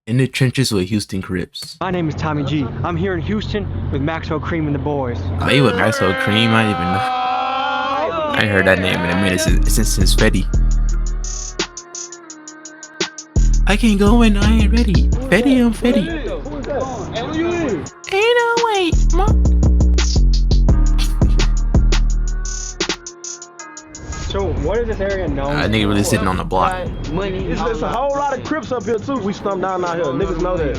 In the trenches with Houston Crips. My name is Tommy G. I'm here in Houston with Maxo, Cream, and the boys. Oh, you with Maxo, Cream? I didn't even know. I ain't heard that name in a minute since Fetty. I can't go when I ain't ready. Fetty, I'm Fetty. Ain't no way, Mom. So, what is this area known? Nigga really sitting on the block. Money. It's a whole lot of Crips up here too. We stumped down out here. Niggas know that.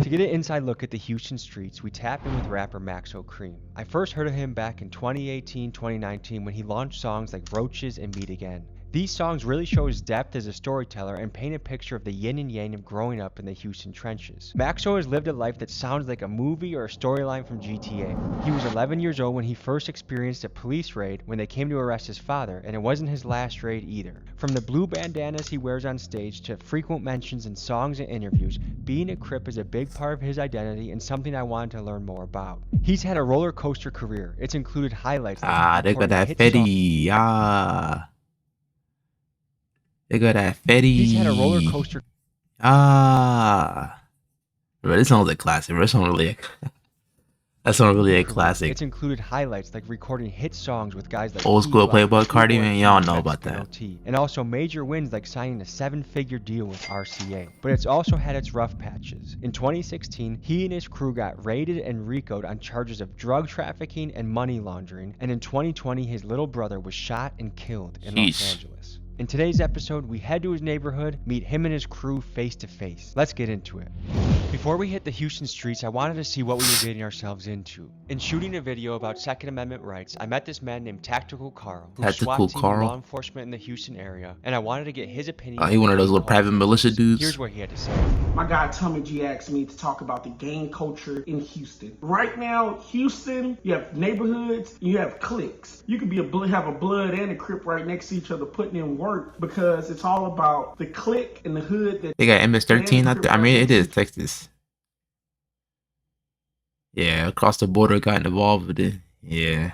To get an inside look at the Houston streets, we tap in with rapper Maxo Cream. I first heard of him back in 2018-2019 when he launched songs like Roaches and Meet Again. These songs really show his depth as a storyteller and paint a picture of the yin and yang of growing up in the Houston trenches. Maxo has lived a life that sounds like a movie or a storyline from GTA. He was 11 years old when he first experienced a police raid when they came to arrest his father, and it wasn't his last raid either. From the blue bandanas he wears on stage to frequent mentions in songs and interviews, being a Crip is a big part of his identity and something I wanted to learn more about. He's had a roller coaster career. It's included highlights like they got that Fetty. They got that Fetty. He's had a roller coaster. Bro, this sounds like classic. Bro, that sounds really a classic. It's included highlights like recording hit songs with guys like Old School Playboy Cardi, man. Y'all know about that. And also major wins like signing a 7-figure deal with RCA. But it's also had its rough patches. In 2016, he and his crew got raided and RICO'd on charges of drug trafficking and money laundering. And in 2020, his little brother was shot and killed in Los Angeles. In today's episode, we head to his neighborhood, meet him and his crew face to face. Let's get into it. Before we hit the Houston streets, I wanted to see what we were getting ourselves into. In shooting a video about Second Amendment rights, I met this man named Tactical Carl, who's SWAT team law enforcement in the Houston area, and I wanted to get his opinion. He one of those little private militia dudes. Here's what he had to say. My guy Tommy G asked me to talk about the gang culture in Houston. Right now, Houston, you have neighborhoods, you have cliques. You could have a blood and a Crip right next to each other putting in work because it's all about the clique and the hood. That they got MS-13 out there. I mean, it is Texas. Yeah, across the border got involved with it. Yeah.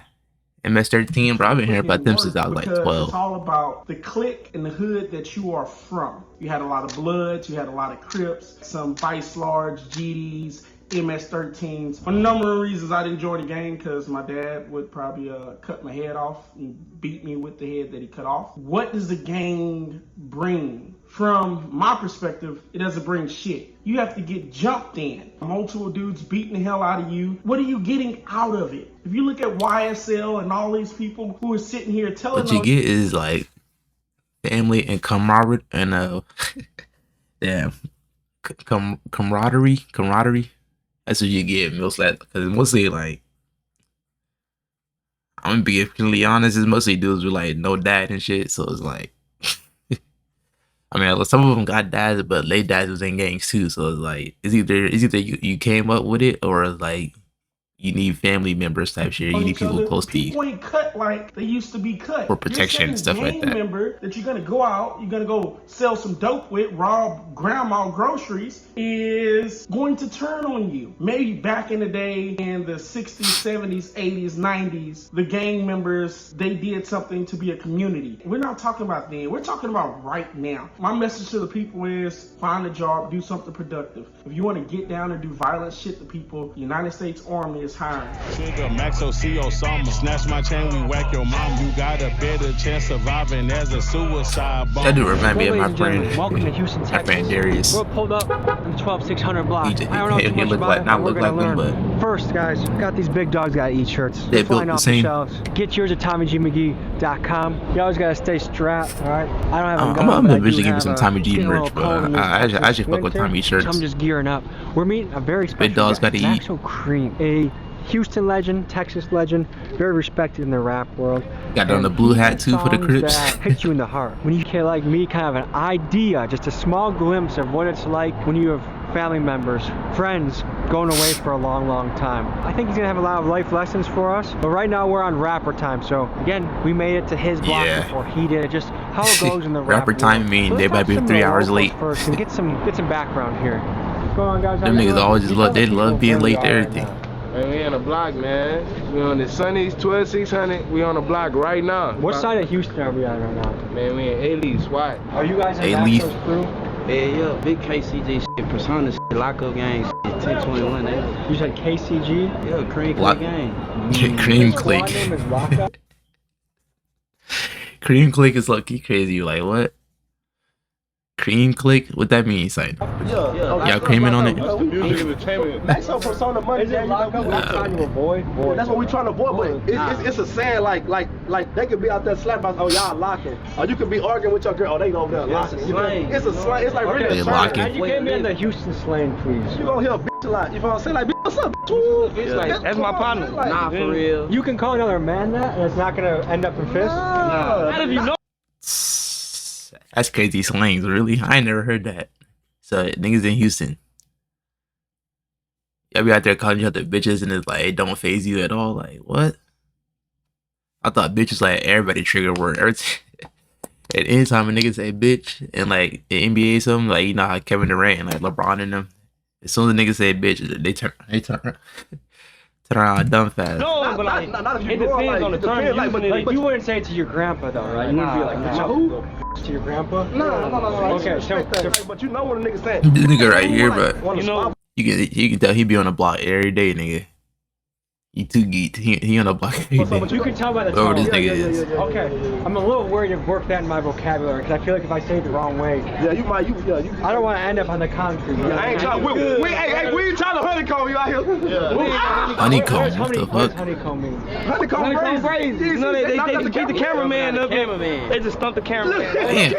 MS-13, bro, I've been hearing about them since I was like 12. It's all about the clique and the hood that you are from. You had a lot of Bloods, you had a lot of Crips, some Vice Large, GDs, MS-13s. For a number of reasons I didn't join the gang because my dad would probably cut my head off and beat me with the head that he cut off. What does the gang bring? From my perspective, it doesn't bring shit. You have to get jumped in. Multiple dudes beating the hell out of you. What are you getting out of it? If you look at YSL and all these people who are sitting here telling what you get is like family and camaraderie and camaraderie. That's what you get mostly, because mostly like, I'm gonna be completely honest, it's mostly dudes with like no dad and shit. So it's like, I mean, some of them got dads, but they dads was in gangs too. So it's like, it's either you came up with it, or it's like you need family members type shit. You need people close to you. People ain't cut like they used to be cut. For protection and stuff like that. Member that you're gonna go out, you're gonna go sell some dope with, rob grandma groceries, is going to turn on you. Maybe back in the day, in the 60s, 70s, 80s, 90s, the gang members, they did something to be a community. We're not talking about then. We're talking about right now. My message to the people is find a job, do something productive. If you want to get down and do violent shit to people, the United States Army is hiring. Maxo, CO summer. Snatch my chain, we whack your mom. You got a better chance surviving as a suicide bomb. That dude remind me of my friend. Welcome to Houston, Texas. My friend Darius. We're pulled up in the 12600 block. He look like them, but first, guys, got these big dogs gotta eat shirts. They built the same. Get yours at TommyGMcGee.com. You always gotta stay strapped, all right? I don't have a gun. I'm gonna eventually give me some Tommy G merch, bro. I should fuck with Tommy shirts. I'm just gearing up. We're meeting a very special big dogs gotta eat. Maxo Cream, a Houston legend, Texas legend, very respected in the rap world. Got on the blue hat too for the Crips. Hit you in the heart. When you get like me, kind of an idea, just a small glimpse of what it's like when you have family members, friends going away for a long, long time. I think he's gonna have a lot of life lessons for us. But right now we're on rapper time, so again, we made it to his block before he did. Just how it goes in the rapper time mean so they might be 3 hours late. First and get some background here. Go on, guys. Them niggas always love being late to everything. Man, we on the block, man. We on the Sunny's 12600. We on the block right now. What side of Houston are we at right now? Man, we in A-Leaf, SWAT. Are you guys in A-Leaf. Maxo's crew? Yeah, big KCG shit, Persona shit, lockup gang shit, 1021. You said KCG? Yeah, Cream Lock- gang. Cream click. Squad name is Lockup. Cream click is low-key crazy. You like what? Cream click? What that mean? Like, y'all creaming on it? That's the music entertainment. Maxo Persona money. Is it Lockup? We're trying to avoid. That's what we trying to avoid, but it's a saying like they could be out there slapping us, oh y'all locking, or you could be arguing with your girl, oh they over there locking. It's a slang. It's like really They a term. locking. You get me in the Houston slang, please. You gonna hear a bitch a lot. You know what I'm saying? Like, bitch, what's up? Bitch? Woo. It's like, That's my partner. Like, nah, for real. You can call another man that, and it's not gonna end up in fists. How if you know? That's crazy slangs, really? I ain't never heard that. So niggas in Houston, y'all be out there calling each other bitches, and it's like it don't phase you at all. Like what? I thought bitch was like everybody trigger word. At any time a nigga say bitch, and like in NBA something, like you know how Kevin Durant and like LeBron and them, as soon as a nigga say bitch, they turn around dumb fast. No, but like, not if you it go out, depends like, on the it term. depends, like, Like you wouldn't say it to your grandpa though, right? You wouldn't be like, Nah. Who? to your grandpa? No. Okay, so But you know what a nigga saying. This nigga right here, bro. you know, You can tell he be on the block every day, nigga. He too geeked. He on the block every day. you can tell by the Whoever tone. this nigga is. Okay, I'm a little worried to work that in my vocabulary because I feel like if I say it the wrong way, Yeah, you might. I don't want to end up on the concrete. I ain't trying. We ain't trying to honeycomb you out here. Honeycomb, what the What does fuck? honeycomb mean? Honeycomb crazy. you know they keep the cameraman up here. Cameraman. They just stump the cameraman. Damn.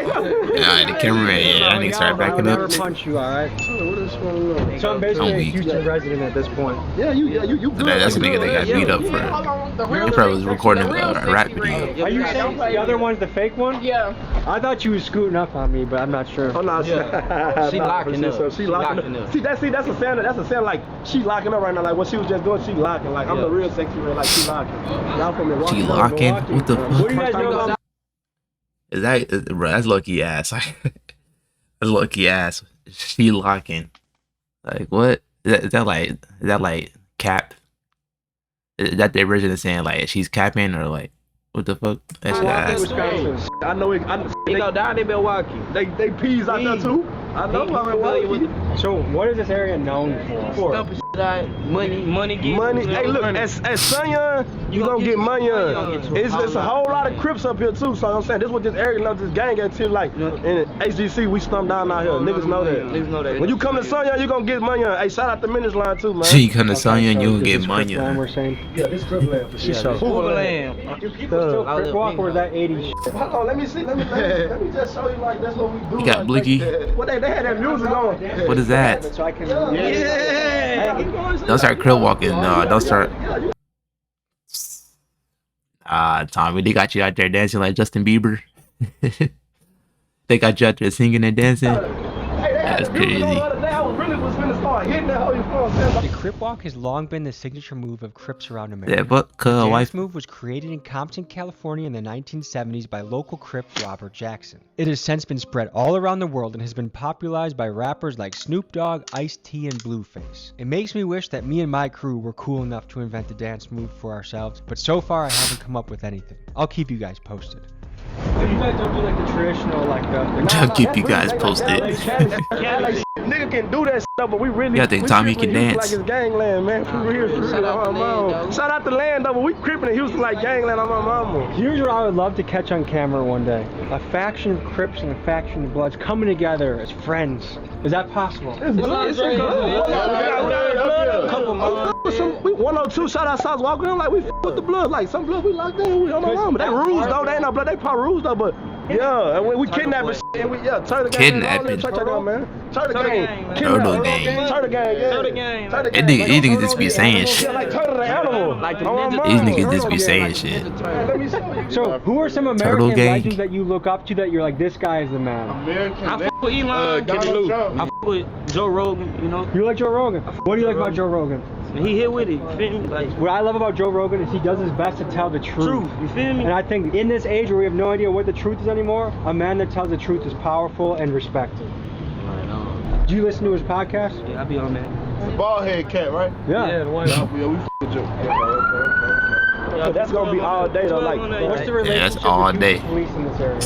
Yeah, the cameraman. Yeah, that nigga started I would backing never up. punch you, alright? What is going on? So I'm basically a weak. Houston resident at this point. Yeah, you good. That's a nigga that got beat up for. He probably was recording a rap video. Are you saying the other one's the fake one? Yeah. I thought you was scooting up on me, but I'm not sure. Oh no, She locking up. She locking up. See, that's a sound. That's a sound like she locking up right now. Like what she was just doing, she locking. Like I'm the real sexy man. Like she locking. Y'all from Milwaukee. She locking? What the What do you fuck? guys know about Is that, bro, that's lucky ass. That's lucky ass. She locking. Like what? Is that like cap? Is that the version of saying like she's capping or like what the fuck? That shit ass. I know it. They go down in Milwaukee. They peas out there too. I know I'm Milwaukee. So what is this area known for? Stumping shit out, money, get Money. Hey, look, at Sunyon, you gonna get money on. It's a whole lot of Crips up here too. So I'm saying this is what this area loves. This gang activity like in HGC. We stump down out here. Niggas know that. Niggas know that. When you come to Sunyon, you gonna get money on. Hey, shout out the Minutes Line too, man. She come to Sonya and so you gonna this get is money. Crip Walk, we're saying. Yeah, this Crip Land for sure. Hooverland. Do people still Crip Walk or is that 80s shit? Hold on, let me see. Let me just show you like that's what we do. You got Blicky? What they had that music on. What is that? So I can. Don't start Crip walking. No, don't start. Tommy, they got you out there dancing like Justin Bieber. They got you out there singing and dancing. That's crazy. The Crip Walk has long been the signature move of Crips around America. Yeah, but The wife. dance move was created in Compton, California in the 1970s by local Crip Robert Jackson. It has since been spread all around the world and has been popularized by rappers like Snoop Dogg, Ice-T, and Blueface. It makes me wish that me and my crew were cool enough to invent the dance move for ourselves, but so far I haven't come up with anything. I'll keep you guys posted. So you guys don't do like the traditional, like I'll keep you guys posted. Nigga can do that stuff, but we really. Yeah, I think Tommy can dance. Like it's gangland, man. For real, Shout out to Land, though. Shout out to Land, though, but we creeping in Houston like gangland on my mama. Here's what I would love to catch on camera one day. A faction of Crips and a faction of Bloods coming together as friends. Is that possible? We 102 shout out South walking in like we with the blood. Like some blood we locked in. We on my mama. They rules though. They ain't no blood. They probably rules though, but yeah, and we kidnapping shit. And we turn the gang. Kidnapping. Turn the gang. Turtle gang. Turtle gang. Turtle gang. These niggas just be saying shit. Like turtle the animal. Like the On my ninja. mama. These niggas just be saying shit. Let me see. So, who are some Turtle American gang. legends that you look up to that you're like, this guy is the man? I fuck with Elon. I fuck with Joe Rogan. You know, You like Joe Rogan? What do you like about Joe Rogan? and he hit with it. You feel me? Like What I love about Joe Rogan is he does his best to tell the truth. truth. You feel me? And I think in this age where we have no idea what the truth is anymore, a man that tells the truth is powerful and respected. Do you listen to his podcast? Yeah, I be on that. Bald head cat, right? Yeah. the one. Yeah, we f with Joe. That's gonna be all day though. Like What's the relationship that's all with day. police in this area?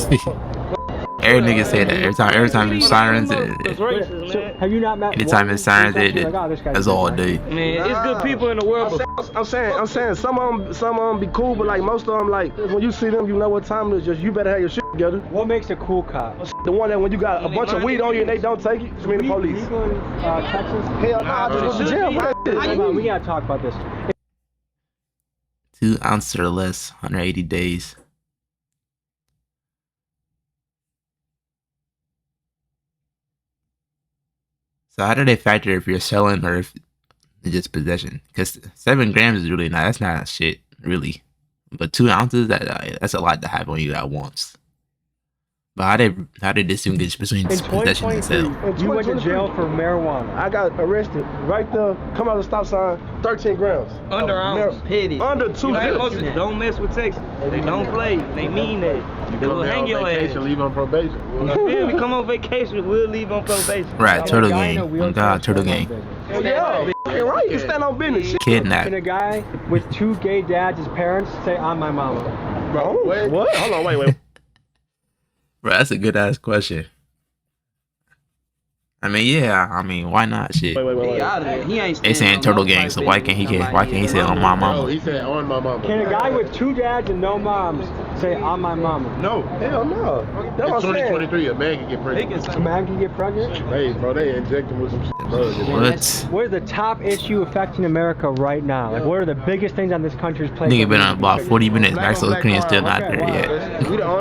Every nigga say that every time you sirens it. Have you not met? Anytime it's sirens it, that's all day. Man, it's good people in the world. I'm saying some of them be cool, but like most of them, like when you see them, you know what time it is. Just you better have your shit together. What makes a cool cop? The one that when you got a bunch of weed on you and they don't take it, it's me the police. Legal in Texas? Hell no, I just go to jail for that shit. We gotta talk about this. 2 ounces or less, 180 days. So how do they factor if you're selling or if it's just possession? Because 7 grams is really not. That's not shit, really. But 2 ounces, that's a lot to have on you at once. But how did distinguish between possession and sale? You went to jail for marijuana. I got arrested right there. Come out of the stop sign. 13 grams. Under ounce, petty. Under 2 grams. Don't mess with Texas. They don't play. They mean that. They will hang your ass. Leave on probation. If we come on vacation, we'll leave on probation. Right, turtle gang. Oh God, turtle gang. Yeah, you're right. You stand on business. Kidnap. Can a guy with 2 gay dads as parents say, "I'm my mama"? Bro, what? Hold on, wait. Bro, that's a good ass question. I mean, yeah. I mean, why not? Shit. Wait. He ain't They saying turtle gang, so why can't he say on my mama? No, he said on my mama. Can a guy with 2 dads and no moms say, "I'm my mama"? No. Hell no. That's what It's I'm saying. 2023. A man can get pregnant. A man can get pregnant? Hey, bro, they inject him with some shit, bro. What? What is the top issue affecting America right now? Like, what are the biggest things on this country's plate? Nigga been on the block 40 minutes. Maxo Kream still not there yet.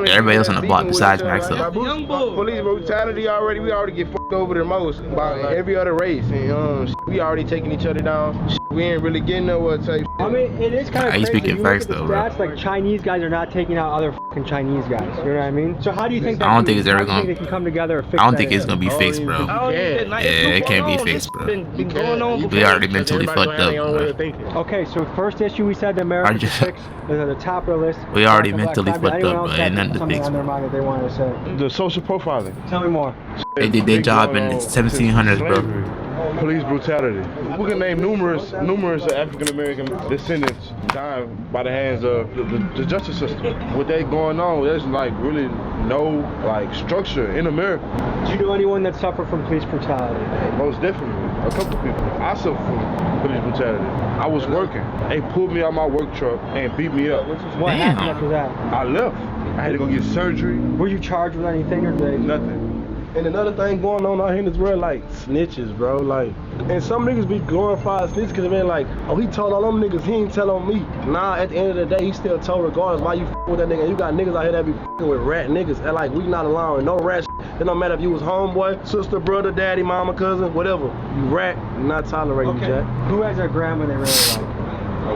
Everybody else on the block besides Maxo. Police brutality already. We already get fucked over the most by every other race. And we already taking each other down. We ain't really getting nowhere type. I mean, it is kind of You crazy. speaking You facts look at though, the bro. stats, like Chinese guys are not taking out other fucking Chinese guys. You know what I mean? So how do you think that I don't think it's ever how do you gonna. think they can come together or fix I don't that think it's issue? gonna be fixed, bro. Yeah, it can't be fixed, bro. Been going on We already mentally fucked up, bro. Okay, so first issue we said that America should fix is at the top of the list. We already Black mentally crime. fucked Anyone up, else bro. got Ain't nothing to something fix, on their bro. mind that they want to say? The social profiling. Tell me more. They did their job in the 1700s, bro. Police brutality. We can name numerous African American descendants dying by the hands of the justice system. With that going on, there's like really no like structure in America. Do you know anyone that suffered from police brutality? Most definitely, a couple people. I suffered from police brutality. I was working. They pulled me out my work truck and beat me up. What Damn. happened after that? I left. I had to go get surgery. Were you charged with anything or did they? Nothing. And another thing going on out here in this world, like snitches, bro. Like, and some niggas be glorifying snitches because they been like, oh, he told all them niggas, he ain't tell on me. Nah, at the end of the day, he still told regardless why you with that nigga. You got niggas out here that be with rat niggas. And like, we not allowing no rat shit. It don't matter if you was homeboy, sister, brother, daddy, mama, cousin, whatever. You rat, not tolerating Jack. Who has a grandma they really like?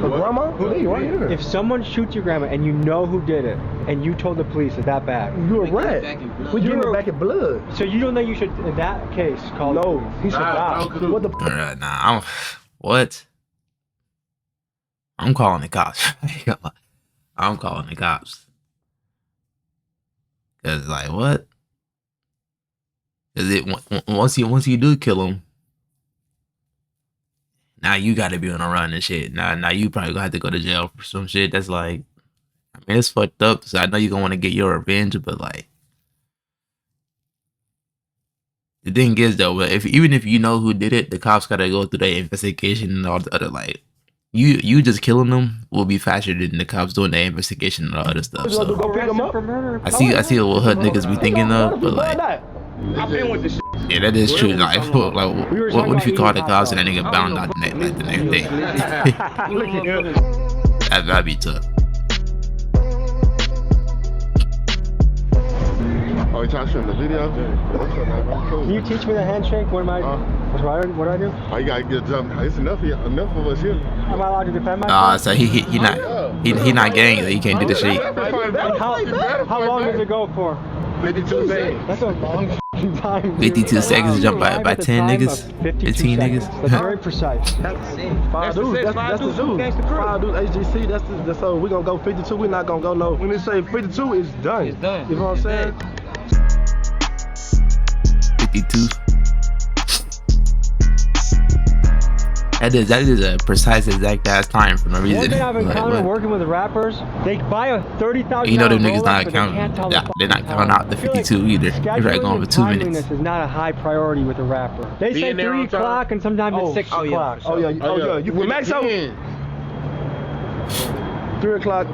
The grandma? Who me, right here. If someone shoots your grandma and you know who did it, and you told the police, is that bad? You a rat. We getting it back in blood. So you don't think you should, in that case, call the No, police? he should die. What the Nah, what? I'm calling the cops. I'm calling the cops. Cause like what? Cause once you do kill him, now you gotta be on a run and shit. Now you probably gonna have to go to jail for some shit that's like, I mean, it's fucked up. So I know you're gonna want to get your revenge, but like, the thing is though, even if you know who did it, the cops gotta go through the investigation and all the other like. You just killing them will be faster than the cops doing the investigation and all other stuff. So go pick him up? I see what hood niggas be thinking of, but like, I've been with this shit. yeah, that is true. Like what if you call the cops and that nigga bound out the next day? That'd be tough. Oh, you trying to show the video? Can you teach me the handshake? What do I do? Oh, you gotta get jumped. It's enough of us here. Am I allowed to defend myself? So he not gang, so he can't do the shit. How long does it go for? 52 seconds. That's a long time. 52 seconds to jump by 10 niggas, 15 niggas. That's very precise. Five dudes, that's the dude. Five dudes, HGC, that's so we gonna go 52, we not gonna go no. When they say 52, it's done. It's done. You know what I'm saying? 52. That is a precise exact ass time for no reason. One thing I've Like, encountered what? working with rappers, they buy a $30,000 You know them niggas Rolex, not but counting. they can't tell Yeah, they're not counting out the 52 either. They're right going for 2 minutes. This is not a high priority with a rapper. They say 3 o'clock and sometimes it's 6 o'clock. Oh yeah. You with Maxo? 3 o'clock.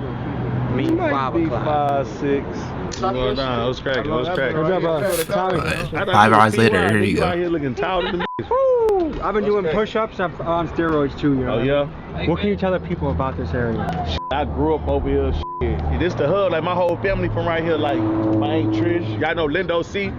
Me, It might 5 be o'clock. 5, 6. What's going on? What's cracking? What's cracking? What's up, bro? Tommy. 5 hours later, here you Out go. here looking taller than Woo! I've been doing push-ups on steroids too, you know. Oh yeah. What can you tell the people about this area? I grew up over here. This the hub. Like my whole family from right here. Like my aunt Trish. Y'all know Lindo C.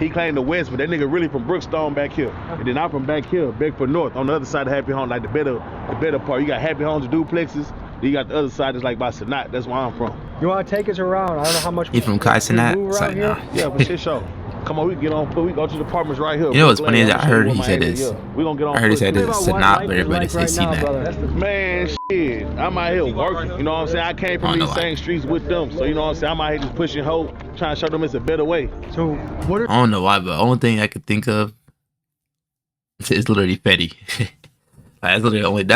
He claimed the West, but that nigga really from Brookstone back here. And then I'm from back here, Bedford North, on the other side of Happy Home, like the better part. You got Happy Homes and duplexes. Then you got the other side that's like by Sanat. That's where I'm from. You want to take us around? I don't know how much. He from Kaisenat? move It's around like, here. nah. Yeah, but shit show. Come on, we can get on foot. We go to the apartments right here. You know what's funny is I heard he What said my this. area, We gonna get on I heard he foot. said Think this about is what not, life but is everybody like say right now, CNAT. brother. Man, shit. I'm out here working. You know what I'm saying? I came I from don't these know same streets with them. So you know what I'm saying? I'm out here just pushing hope, trying to show them it's a better way. So what are I don't know why, but the only thing I could think of is literally Fetty. That's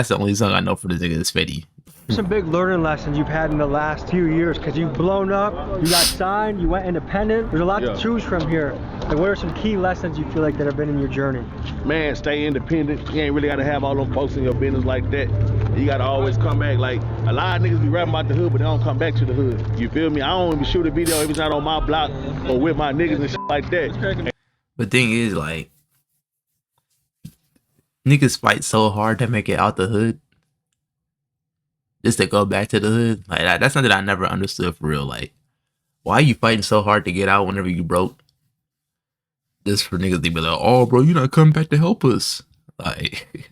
the only song I know for the nigga is Fetty. some big learning lessons you've had in the last few years? Because you've blown up, you got signed, you went independent. There's a lot to choose from here. Like, what are some key lessons you feel like that have been in your journey? Man, stay independent. You ain't really gotta have all them folks in your business like that. You gotta always come back. Like, a lot of niggas be rapping about the hood, but they don't come back to the hood. You feel me? I don't even shoot a video if it's not on my block or with my niggas and shit like that. But thing is, like, niggas fight so hard to make it out the hood, just to go back to the hood. Like, that's something I never understood for real. Like, why are you fighting so hard to get out whenever you broke? Just for niggas to be like, oh, bro, you not coming back to help us. Like,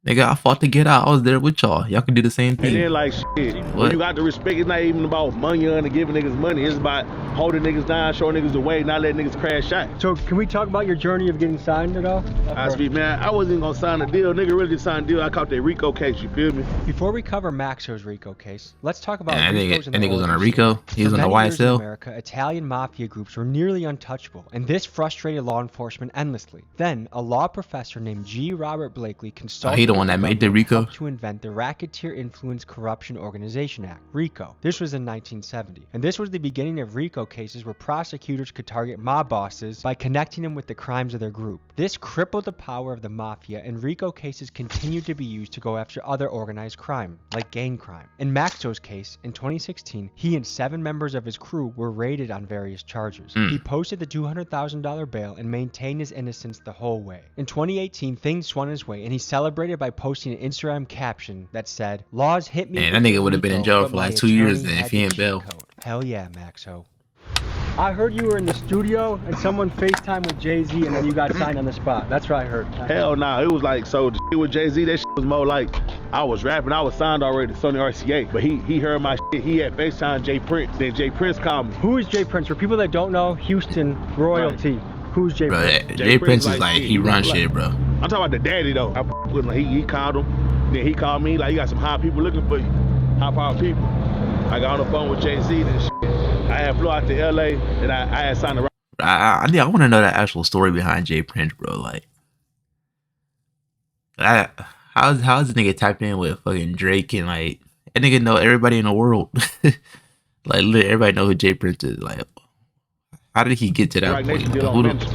nigga, I fought to get out. I was there with y'all. Y'all can do the same thing. And then, like, shit, when you got the respect, it's not even about money and giving niggas money. It's about holding niggas down, showing niggas the way, not letting niggas crash out. So can we talk about your journey of getting signed at all? I speak, man, I wasn't gonna sign a deal. Nigga really did sign a deal. I caught that RICO case, you feel me? Before we cover Maxo's RICO case, let's talk about And that RICO's in the nigga was on a oil RICO. industry. He was For on the many years in YSL. America, Italian mafia groups were nearly untouchable, and this frustrated law enforcement endlessly. Then, a law professor named G. Robert Blakely consulted he the one that made the RICO? to invent the Racketeer Influence Corruption Organization Act, RICO. This was in 1970, and this was the beginning of RICO cases where prosecutors could target mob bosses by connecting them with the crimes of their group. This crippled the power of the mafia, and RICO cases continued to be used to go after other organized crime, like gang crime. In Maxo's case, in 2016, he and 7 members of his crew were raided on various charges. He posted the $200,000 bail and maintained his innocence the whole way. In 2018, things swung his way, and he celebrated by posting an Instagram caption that said, "Laws hit me." Man, that nigga would have been in jail for like 2 years then if he ain't bail. Hell yeah, Maxo. I heard you were in the studio and someone FaceTime with Jay-Z and then you got signed on the spot. That's what I heard. Hell nah, it was like, so the shit with Jay-Z, that shit was more like, I was rapping, I was signed already to Sony RCA, but he heard my shit, he had FaceTime Jay Prince, then Jay Prince called me. Who is Jay Prince? For people that don't know, Houston royalty. Who's Jay Bro, Prince? Jay Prince is like, he run shit, bro. I'm talking about the daddy though. I with him, he called him, then he called me, like, you got some high people looking for you, high power people. I got on the phone with Jay-Z and shit. I had flew out to LA and I had signed a I want to know the actual story behind Jay Prince, bro. Like, how's the nigga tapped in with fucking Drake and like that nigga know everybody in the world? Like, literally everybody know who Jay Prince is. Like, how did he get to that Right point? Nation deal Who on the- Memphis.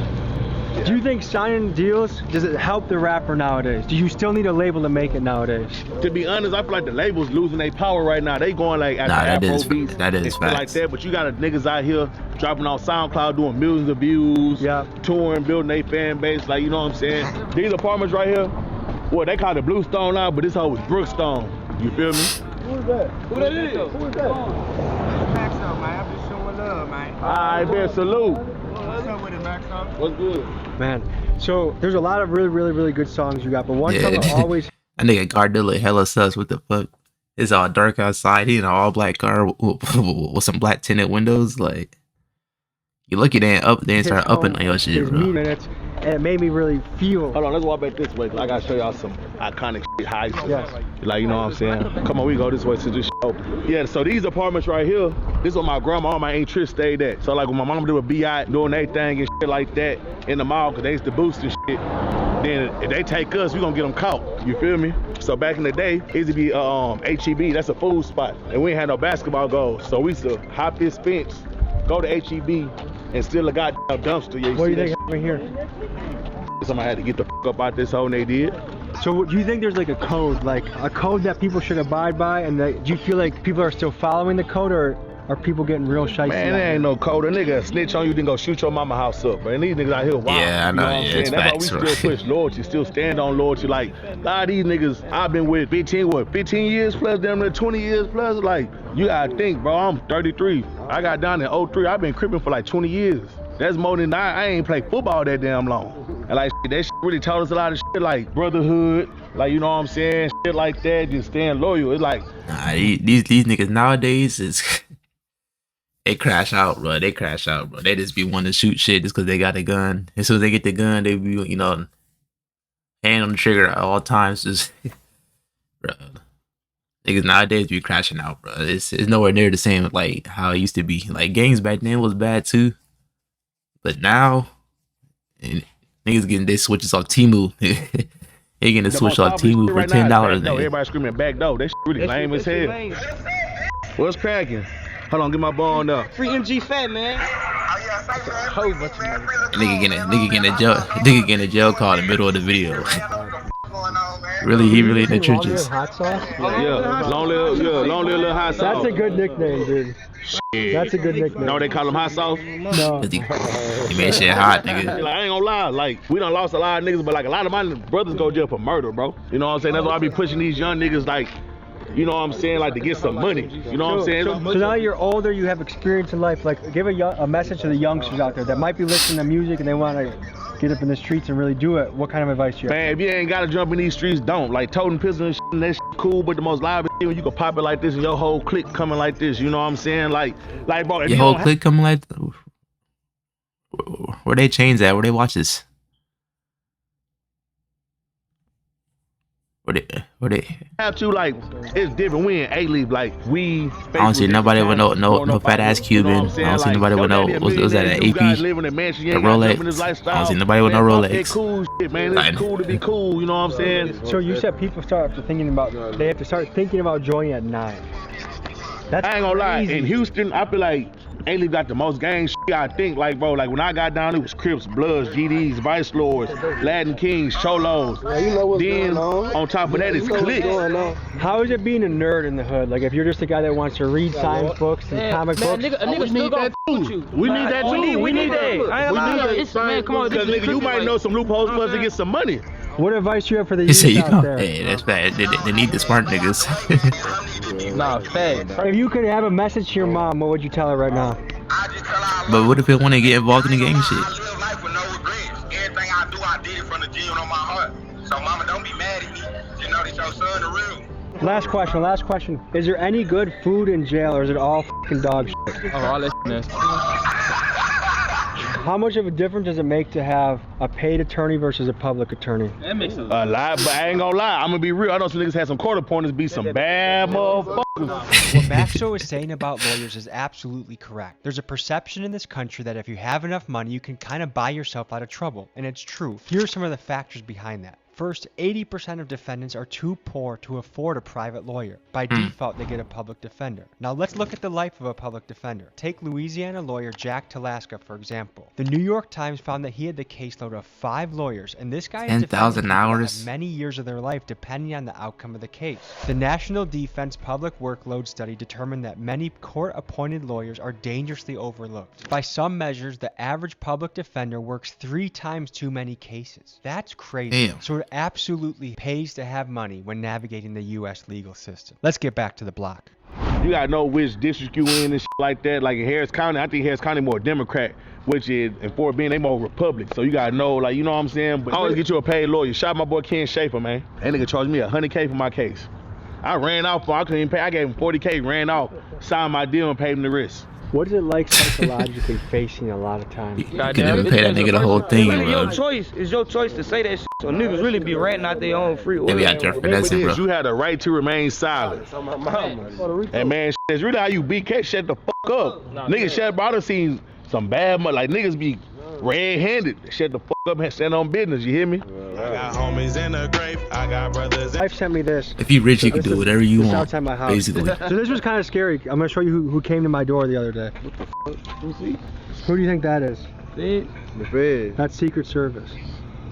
Do you think signing deals, does it help the rapper nowadays? Do you still need a label to make it nowadays? To be honest, I feel like the labels losing their power right now. They going like Nah, that Afro is- beats that is and shit like facts. that. But you got niggas out here dropping on SoundCloud, doing millions of views, touring, building their fan base. Like, you know what I'm saying? These apartments right here, well, they call it Bluestone now, but this hoe is Brookstone. You feel me? Who is that? Who that is? Who is that? Maxo, man. I'm just showing love, man. I bet salute. What's up with it, Maxo? What's good? Man, so there's a lot of really good songs you got, but one song that always... That nigga Gardilla hella sus. What the fuck? It's all dark outside. He in an all black car with some black tinted windows. Like, you lucky they ain't up. They ain't start upping on your shit, bro. Minutes, and it made me really feel... Hold on, let's walk back this way. I gotta show y'all some iconic shit. High. Yes. Like, you know what I'm saying? Come on, we go this way to this shit open. Yeah, so these apartments right here, this is where my grandma and my Aunt Trish stayed at. So like when my mom do a be out doing their thing and shit like that in the mall, cause they used to boost and shit, then if they take us, we gonna get them caught. You feel me? So back in the day, it used to be HEB, that's a food spot. And we ain't had no basketball goals. So we used to hop this fence, go to HEB, and steal a goddamn dumpster. Yeah, What do you think happened here? Somebody had to get the fuck up out this hole and they did. So do you think there's like a code that people should abide by, and that, do you feel like people are still following the code, or are people getting real shite? Man, there ain't no code. A nigga snitch on you, then go shoot your mama house up. And these niggas out here wild. Yeah, I know. Yeah, it's That's facts, why we still push loyalty, still stand on loyalty. Like, a lot of these niggas I've been with 15 years plus, damn near 20 years plus. Like, you gotta think, bro, I'm 33. I got down in 03. I've been cripping for like 20 years. That's more than I ain't played football that damn long. And like, that shit really taught us a lot of shit, like brotherhood, like, you know what I'm saying? Shit like that, just staying loyal. It's like, nah, these niggas nowadays is they crash out, bro. They crash out, bro. They just be wanting to shoot shit just because they got a gun. As soon as they get the gun, they be, you know, hand on the trigger at all times. Just, bro. Niggas nowadays be crashing out, bro. It's nowhere near the same like how it used to be. Like gangs back then was bad too, but now, and niggas getting their switches off Temu. They getting a switch off Temu for $10. Everybody screaming back door. That shit really lame as hell. What's cracking? Hold on, get my ball up. Free MG Fat, man. Nigga getting a jail call in the middle of the video. Really, he really in the trenches. Hot sauce? Yeah, long little hot sauce. That's a good nickname, dude. Shit. That's a good nickname. No, they call him hot sauce? No. He made shit hot, nigga. Like, I ain't gonna lie, like, we done lost a lot of niggas, but like a lot of my brothers go jail for murder, bro. You know what I'm saying? That's why I be pushing these young niggas, like, you know what I'm saying, like to get some money. You know what I'm saying? So now you're older, you have experience in life. Like, give a message to the youngsters out there that might be listening to music and they want to get up in the streets and really do it. What kind of advice do you have? Man, if you ain't gotta jump in these streets, don't. Like toting pistols and shit, and that shit cool, but the most live shit when you can pop it like this and your whole clique coming like this. You know what I'm saying? Like bro, if your whole clique coming like, where they chains at? Where they watch this? Where they have to, like, it's different. We in A-League, like we. I don't see nobody with no fat ass Cuban. I don't see nobody with no was that an AP? The Rolex. I don't see nobody with no Rolex. Cool shit, man. It's cool to be cool. You know what I'm saying? So you said people start thinking about, they have to start thinking about joining at 9. That's I ain't gonna lie. crazy. In Houston, I feel like A-League got the most gang shit. I think, like, bro, like when I got down, it was Crips, Bloods, GDs, Vice Lords, Latin Kings, Cholos. Yeah, you know what's then going on top of that is cliques. How is it being a nerd in the hood? Like, if you're just a guy that wants to read science books and comic books. A nigga still gonna with you. We need that too. We need that. Man, come on, Because nigga, you might know some loopholes for us to get some money. What advice do you have for the You say, youth you know, out there? hey, that's bad. They need the smart niggas. Nah, facts. If you could have a message to your mom, what would you tell her right now? But what if they want to get involved in the gang shit? I live life with no regrets. Everything I do, I did it from the gym on my heart. So mama, don't be mad at me. You know that your son the real. Last question. Is there any good food in jail, or is it all fucking dog shit? Oh, all that nasty. How much of a difference does it make to have a paid attorney versus a public attorney? That makes a A lot, but I ain't gonna lie. I'm gonna be real. I know some niggas had some quarter pointers be some bad motherfuckers. What Maxo is saying about lawyers is absolutely correct. There's a perception in this country that if you have enough money, you can kind of buy yourself out of trouble. And it's true. Here are some of the factors behind that. First, 80% of defendants are too poor to afford a private lawyer. By default, they get a public defender. Now let's look at the life of a public defender. Take Louisiana lawyer Jack Talaska, for example. The New York Times found that he had the caseload of 5 lawyers, and this guy is 10,000 hours. many years of their life depending on the outcome of the case. The National Defense Public Workload Study determined that many court-appointed lawyers are dangerously overlooked. By some measures, the average public defender works 3 times too many cases. That's crazy. Damn. So it absolutely pays to have money when navigating the U.S. legal system. Let's get back to the block. You gotta know which district you in and shit like that. Like in Harris County, I think Harris County more Democrat, which is, in Fort Bend, they more Republic. So you gotta know, like, you know what I'm saying? But always get you a paid lawyer. Shout out my boy Ken Schaefer, man. That nigga charged me $100K for my case. I ran off, I couldn't even pay. I gave him $40K, ran off, signed my deal and paid him the rest. What is it like psychologically facing a lot of time? You couldn't even pay that nigga the whole thing, It's really bro. your choice. It's your choice to say that shit. So niggas really be ratting out their own free will. They be out there finessing, bro. You had the right to remain silent. And man, it's really how you be cat. Shut the fuck up. Niggas shut, bro. I done seen some bad like niggas be red-handed. Shut the fuck up and stand on business. You hear me? I got homies in the grave. I got brothers in Wife sent me this. If you rich, you can do whatever you This want, outside my house. basically. So this was kind of scary. I'm gonna show you who came to my door the other day. Who do you think that is? The Fed. That's Secret Service.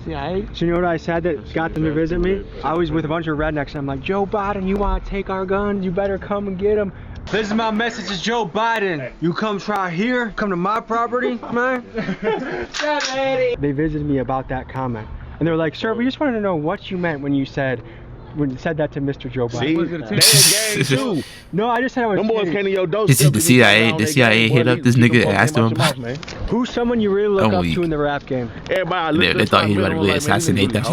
CIA? So you know what I said that got them to visit me? I was with a bunch of rednecks and I'm like, Joe Biden, you want to take our guns? You better come and get them. This is my message to Joe Biden. You come try here, come to my property, man. They visited me about that comment. And they were like, sir, we just wanted to know what you meant when you said that to Mr. Joe Biden. See, they a gang too. No, I just said I was Them boys kidding. came to your door. This is the CIA. The CIA hit up this nigga and asked him about. Who's someone you really look I'm up weak. to in the rap game? Everybody They thought he was about to really assassinate them.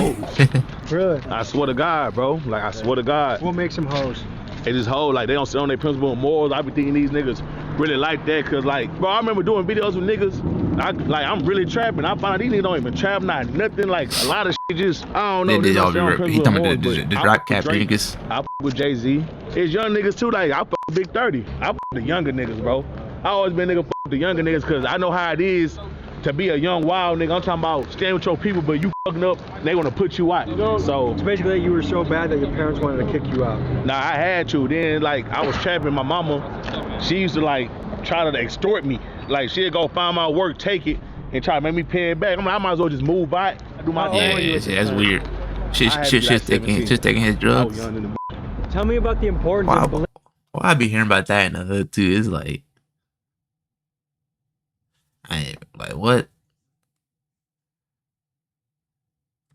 Really? I swear to God, bro. Like, I swear to God. What makes them hoes? They just hold, like, they don't sit on their principle and morals. I be thinking these niggas really like that, cause like, bro, I remember doing videos with niggas. I'm really trapping. I found out these niggas don't even trap, not nothing. Like, a lot of shit just, I don't know. They don't all sit on be principle he talking and about morals, the but I drop fuck cap with Drake. niggas. I fuck with Jay-Z. It's young niggas too, like, I fuck with Big 30. I fuck with the younger niggas, bro. I always been nigga fuck with the younger niggas, cause I know how it is to be a young wild nigga. I'm talking about staying with your people, but you fucking up, they wanna put you out. So Basically, you were so bad that your parents wanted to kick you out. nah, I had to. Then like I was trapping my mama. She used to like try to extort me. Like she'd go find my work, take it, and try to make me pay it back. I'm like, I might as well just move out, do my Yeah, thing. that's weird. Shit's taking his I drugs. was young in the Tell me about the importance of Why I be hearing about that in the hood too? It's like, I ain't like what?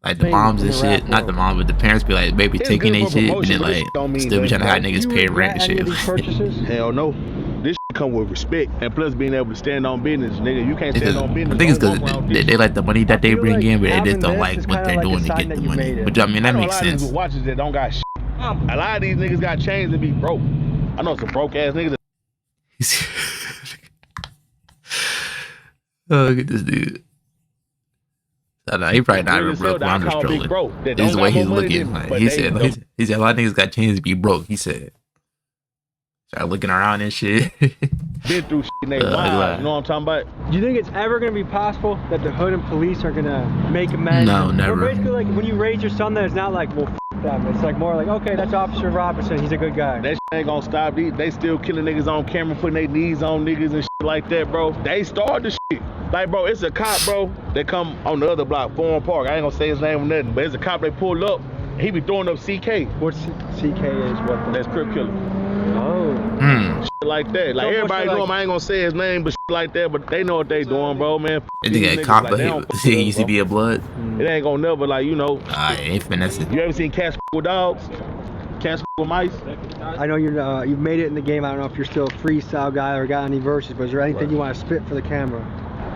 Like the moms and shit, not the moms, but the parents be like, baby It's taking good their for shit, and promotion, then but it like don't mean still be trying to have nothing, niggas pay rent and Any of these shit. purchases? Hell no. This shit come with respect and plus being able to stand on business, nigga. You can't stand on business. I think it's Don't because walk around they like the money that they feel bring like in, but they having just don't this like is what kinda they're like a doing to sign get that the you money. made it. Which I mean that I know makes a lot of niggas sense. with watches that don't got shit. A lot of these niggas got chains and be broke. I know some broke ass niggas. Oh, look at this dude. I know, he probably not even broke, but I'm just trolling. This is the way he's looking. Like, he said a lot of niggas got chains to be broke. He said, start looking around and shit. Been through shit in their lives, you know what I'm talking about? Do you think it's ever going to be possible that the hood and police are going to make amends? No, never. Or basically, like, when you raise your son, then it's not like, well, f them. It's like more like, okay, that's Officer Robinson. He's a good guy. That shit ain't gonna stop. They still killing niggas on camera, putting their knees on niggas and shit like that, bro. They started the shit. Like, bro, it's a cop, bro, that come on the other block, Foreign Park. I ain't gonna say his name or nothing, but it's a cop they pulled up. He be throwing up CK. What's CK is what? That's Crip Killer. Oh. Shit like that. Like, everybody know him. I ain't gonna say his name, but shit like that, but they know what they doing, bro, man. I think that cop, but he used to be a blood. It ain't gonna never, like, you know. Ain't finessing. You ever seen cats with dogs? Cats with mice? I know you've made it in the game. I don't know if you're still a freestyle guy or got any verses, but is there anything you want to spit for the camera?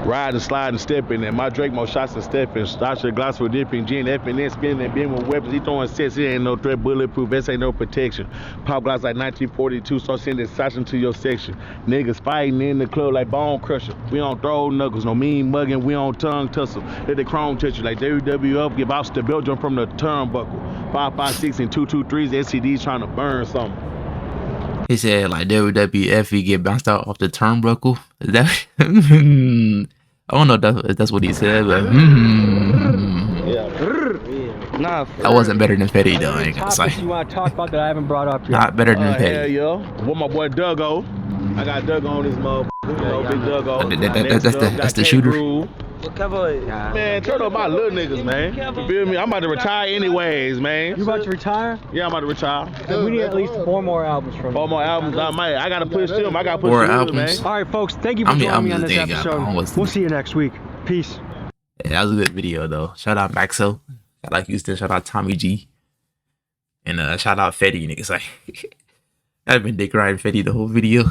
Ride and slide and stepping, and my Drake more shots and stepping. Starch your glass for dipping, gin, effing, then spinning and being with weapons. He throwing sets, it ain't no threat, bulletproof, this ain't no protection. Pop glass like 1942, start sending shots into your section. Niggas fighting in the club like Bone Crusher. We don't throw knuckles, no mean mugging, we don't tongue tussle. Let the chrome touch you like WWF, give out the Belgium from the turnbuckle. 556 and 223s, SCDs trying to burn something. He said like WWF, he get bounced out off the turnbuckle. Is that? I don't know if that's what he said, but Nah, that wasn't better than Fetty though. I ain't gonna say. You want to talk about that I haven't brought up yet? Not better than Hell Fetty. yeah. With my boy Duggo. I got Duggo on this motherfucker. Big Duggo. That's the shooter. Man, turn up my little niggas, man. You feel me? I'm about to retire anyways, man. You about to retire? Yeah, I'm about to retire. And we need at least 4 more albums from you. 4 more albums. I gotta push them. I gotta push More them, albums. man. All right, folks. Thank you for joining me on this episode. We'll see you next week. Peace. Yeah, that was a good video though. Shout out Maxo. Shout out Houston. Shout out Tommy G. And shout out Fetty. Niggas like, I've been dick riding Fetty the whole video.